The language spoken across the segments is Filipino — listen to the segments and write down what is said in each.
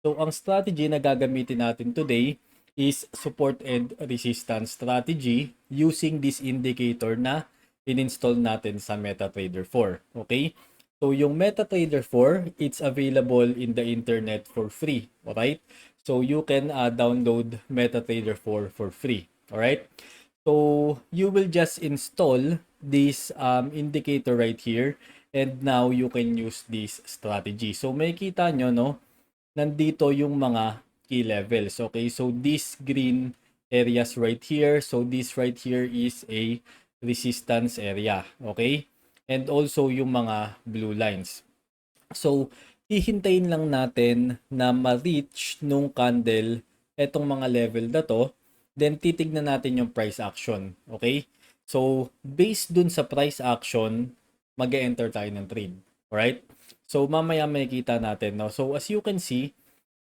So, ang strategy na gagamitin natin today is support and resistance strategy using this indicator na in-install natin sa MetaTrader 4. Okay? So, yung MetaTrader 4, it's available in the internet for free. Alright? So, you can download MetaTrader 4 for free. Alright? So, you will just install this indicator right here and now you can use this strategy. So, may kita nyo, no? Nandito yung mga key levels. Okay, so this green areas right here. So this right here is a resistance area. Okay, and also yung mga blue lines. So hihintayin lang natin na ma-reach nung candle etong mga level na to. Then titignan natin yung price action. Okay, so based dun sa price action, mag-enter tayo ng trade. Alright? So mamaya makikita natin, no? So as you can see,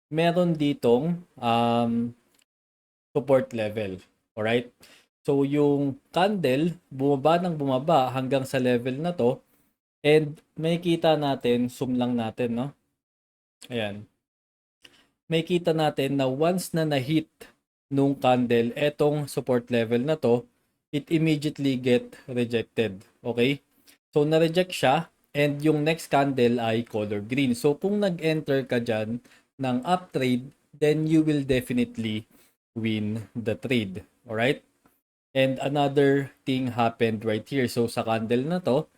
meron ditong support level. Alright? So yung candle, bumaba ng bumaba hanggang sa level na to. And makikita natin, zoom lang natin, no? Ayan. Makikita natin na once na na-hit nung candle, etong support level na to, it immediately get rejected. Okay? So na-reject siya and yung next candle ay color green. So kung nag-enter ka dyan ng up trade, then you will definitely win the trade. Alright? And another thing happened right here. So sa candle na to,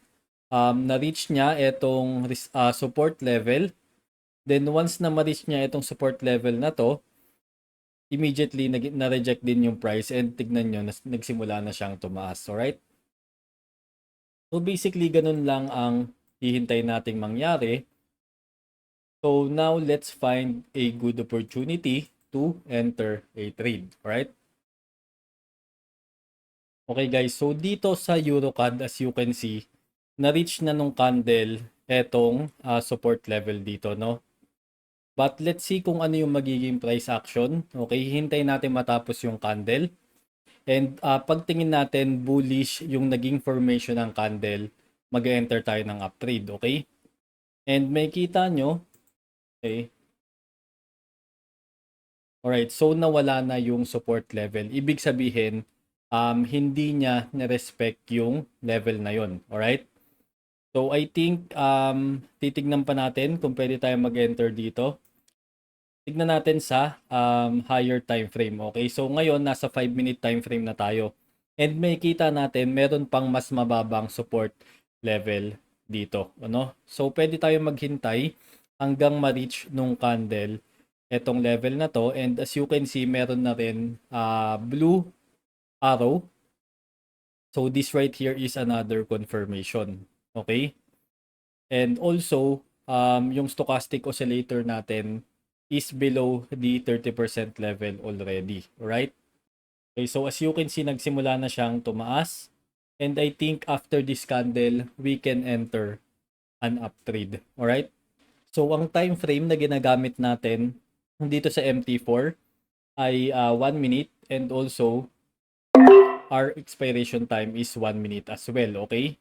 na-reach niya itong support level. Then once na ma-reach niya itong support level na to, immediately na-reject din yung price and tignan nyo, nagsimula na siyang tumaas. Alright? So basically, ganun lang ang hihintay nating mangyari. So now let's find a good opportunity to enter a trade. Alright? Okay guys, so dito sa EuroCAD, as you can see, na-reach na nung candle etong support level dito, no? But let's see kung ano yung magiging price action. Okay, hintayin natin matapos yung candle. And pagtingin natin bullish yung naging formation ng candle, mag-enter tayo ng up trade, okay? And may kita nyo, okay? Alright, so nawala na yung support level. Ibig sabihin, hindi niya na-respect yung level na yon. Alright? So I think titignan pa natin kung pwede tayo mag-enter dito. Tignan natin sa higher time frame. Okay, so ngayon nasa 5-minute time frame na tayo. And may kita natin meron pang mas mababang support level dito, ano? So pwede tayo maghintay hanggang ma-reach nung candle etong level na to, and as you can see meron na rin blue arrow. So this right here is another confirmation. Okay? And also yung stochastic oscillator natin is below the 30% level already. Alright? Okay, so as you can see, nagsimula na siyang tumaas. And I think after this candle, we can enter an up trade. Alright? So ang time frame na ginagamit natin dito sa MT4 ay 1 minute, and also our expiration time is 1 minute as well. Okay?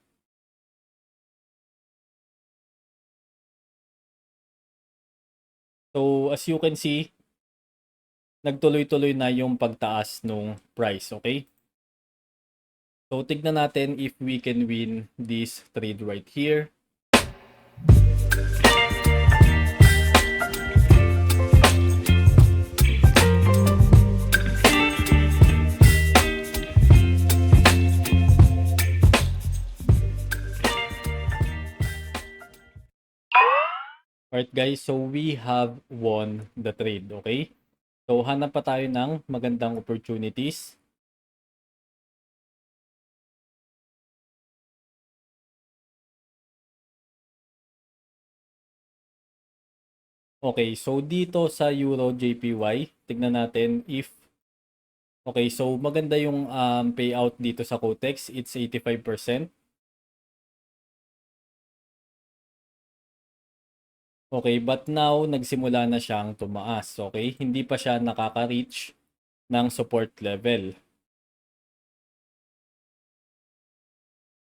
So as you can see, nagtuloy-tuloy na yung pagtaas nung price, okay? So tignan natin if we can win this trade right here. Alright guys, so we have won the trade, okay? So hanap pa tayo ng magandang opportunities. Okay, so dito sa Euro JPY, tignan natin if okay, so maganda yung payout dito sa Kotex, it's 85%. Okay, but now nagsimula na siyang tumaas, okay? Hindi pa siya nakaka-reach ng support level.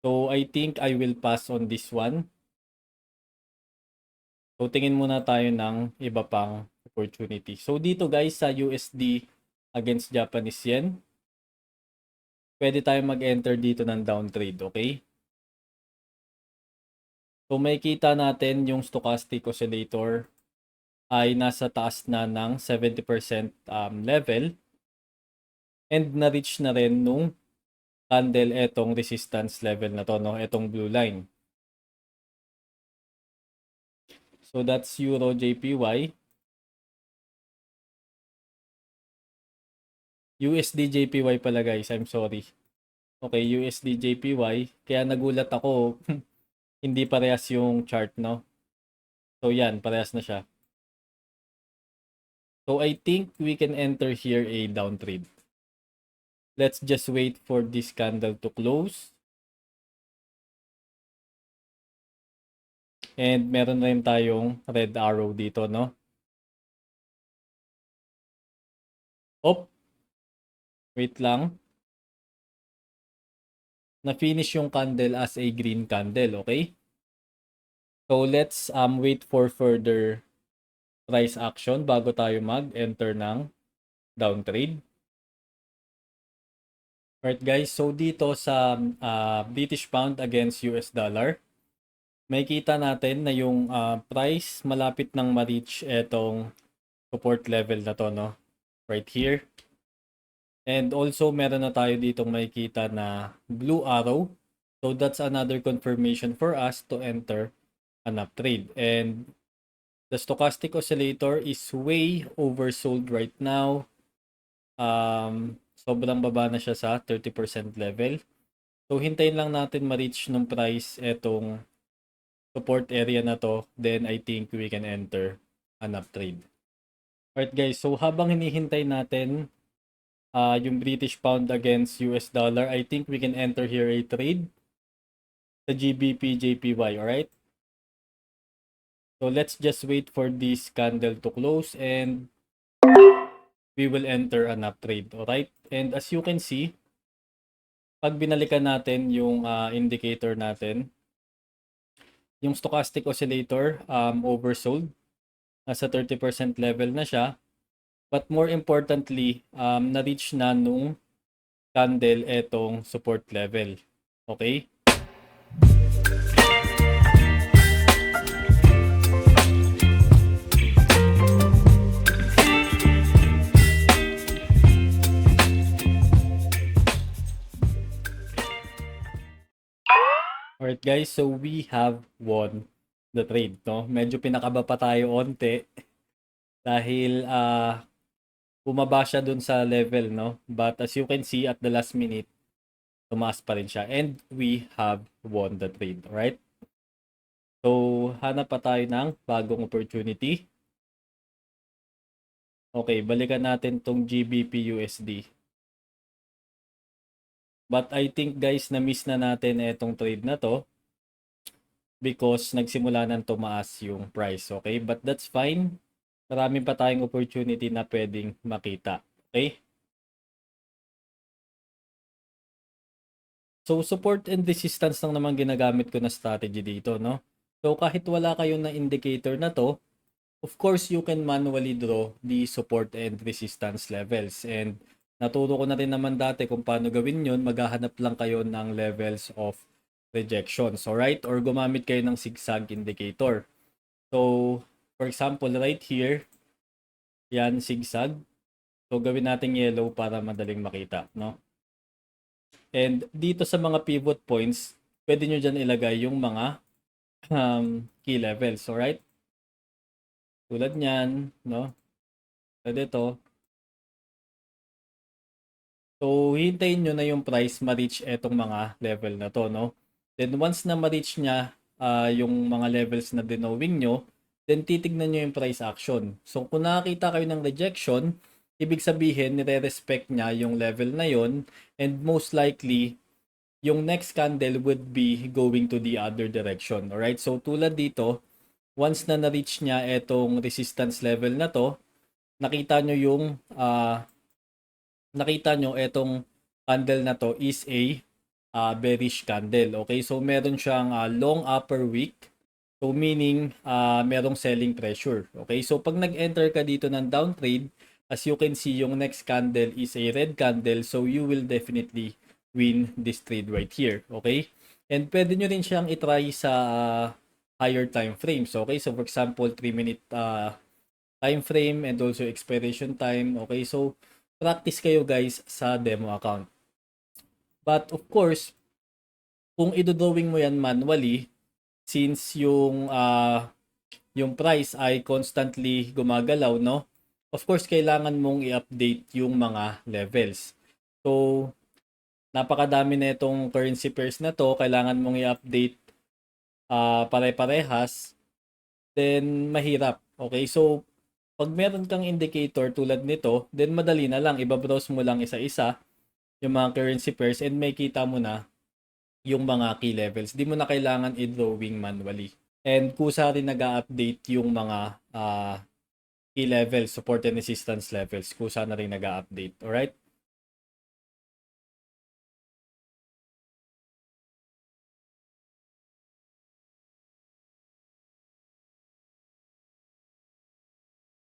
So I think I will pass on this one. So tingin muna tayo ng iba pang opportunity. So dito guys sa USD against Japanese yen, pwede tayong mag-enter dito ng down trade, okay? So makikita natin yung stochastic oscillator ay nasa taas na ng 70% level and na-reach na rin nung candle etong resistance level na to, no? Etong blue line. So that's Euro JPY. USD JPY pala guys, I'm sorry. Okay, USD JPY. Kaya nagulat ako, hindi parehas yung chart, no? So yan, parehas na siya. So I think we can enter here a down trade. Let's just wait for this candle to close. And meron rin tayong red arrow dito, no? Op. Wait lang. Na-finish yung candle as a green candle, okay? So let's wait for further price action bago tayo mag-enter ng down trade. Alright guys, so dito sa British pound against US dollar, makikita natin na yung price malapit nang ma-reach etong support level na to, no? Right here. And also meron na tayo ditong makikita na blue arrow. So that's another confirmation for us to enter an up trade. And the stochastic oscillator is way oversold right now. Sobrang baba na siya sa 30% level. So hintayin lang natin ma-reach ng price etong support area na to. Then I think we can enter an up trade. Alright guys, so habang hinihintay natin yung British pound against US dollar, I think we can enter here a trade sa GBP JPY, alright? So let's just wait for this candle to close and we will enter an up trade, alright? And as you can see, pag binalikan natin yung indicator natin, yung stochastic oscillator oversold, nasa 30% level na siya. But more importantly, na-reach na nung candle etong support level. Okay? Alright guys, so we have won the trade, no? Medyo pinakaba pa tayo onte dahil bumaba siya dun sa level, no? But as you can see at the last minute, tumaas pa rin siya and we have won the trade, right? So hanap pa tayo ng bagong opportunity. Okay, balikan natin tong GBP USD. But I think guys, na-miss na natin itong trade na to because nagsimula nang tumaas yung price, okay? But that's fine. Marami pa tayong opportunity na pwedeng makita, okay? So support and resistance lang naman ginagamit ko na strategy dito, no? So kahit wala kayo na indicator na to, of course you can manually draw the support and resistance levels. And naturo ko na rin naman dati kung paano gawin yun. Maghahanap lang kayo ng levels of rejections, alright? Or gumamit kayo ng zigzag indicator. So, for example, right here, yan, zigzag. So, gawin natin yellow para madaling makita, no? And dito sa mga pivot points, pwede nyo dyan ilagay yung mga key levels, alright? Tulad nyan, no? Pwede to. So, hintayin nyo na yung price ma-reach etong mga level na to, no? Then, once na ma-reach niya yung mga levels na dinowing nyo, then titignan nyo yung price action. So, kung nakakita kayo ng rejection, ibig sabihin, nire-respect niya yung level na yon and most likely, yung next candle would be going to the other direction. Alright? So, tulad dito, once na na-reach niya etong resistance level na to, nakita nyo yung etong candle na to is a bearish candle. Okay, so meron siyang long upper wick. So meaning merong selling pressure. Okay? So pag nag-enter ka dito ng down trade, as you can see, yung next candle is a red candle. So you will definitely win this trade right here. Okay? And pwede nyo rin siyang itry sa higher time frames. Okay? So for example, 3-minute time frame and also expiration time. Okay? So practice kayo guys sa demo account. But of course, kung idodrawing mo yan manually, since yung price ay constantly gumagalaw, no? Of course, kailangan mong i-update yung mga levels. So, napakadami na itong currency pairs na to. Kailangan mong i-update pare-parehas. Then, mahirap. Okay, so, pag meron kang indicator tulad nito, then madali na lang. Ibabrowse mo lang isa-isa yung mga currency pairs and may kita mo na yung mga key levels. Di mo na kailangan i-drawing manually. And kusa rin nag-update yung mga key levels, support and resistance levels. Kusa na rin nag-update. Alright?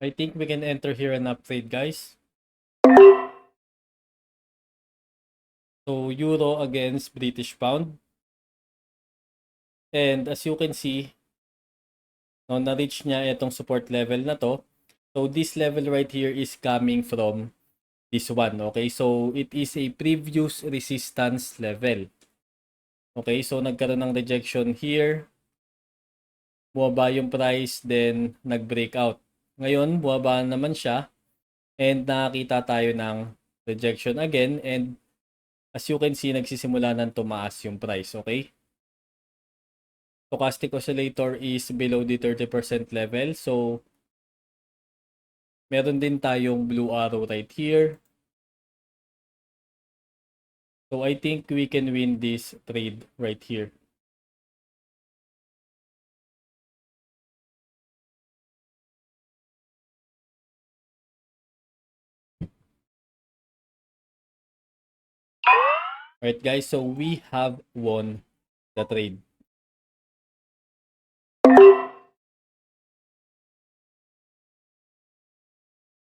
I think we can enter here and upgrade, guys. So, Euro against British Pound. And as you can see, no, na-reach niya itong support level na to. So, this level right here is coming from this one. Okay, so it is a previous resistance level. Okay, so nagkaroon ng rejection here. Bumaba yung price, then nag-breakout. Ngayon, bumaba naman siya. And nakakita tayo ng rejection again. And as you can see, nagsisimula nang tumaas yung price. Okay? Stochastic oscillator is below the 30% level. So, meron din tayong blue arrow right here. So, I think we can win this trade right here. Alright guys, so we have won the trade.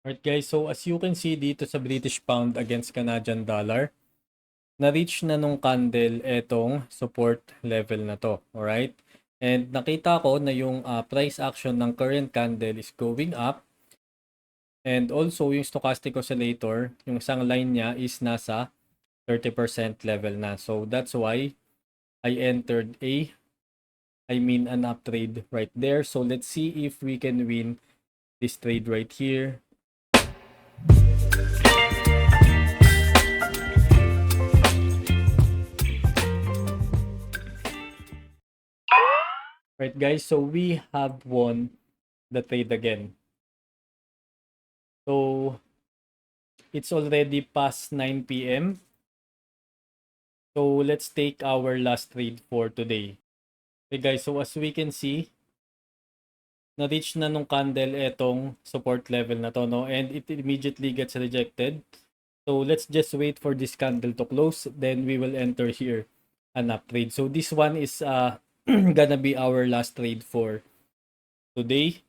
Alright guys, so as you can see dito sa British Pound against Canadian Dollar, na-reach na nung candle etong support level na to. Alright? And nakita ko na yung price action ng current candle is going up. And also yung stochastic oscillator, yung isang line niya is nasa 30% level na. So that's why I entered an up trade right there. So let's see if we can win this trade right here. Right guys, so we have won the trade again. So it's already past 9 p.m. So let's take our last trade for today. Okay guys, so as we can see, na-reach na nung candle etong support level na to, no? And it immediately gets rejected. So let's just wait for this candle to close. Then we will enter here an up trade. So this one is gonna be our last trade for today.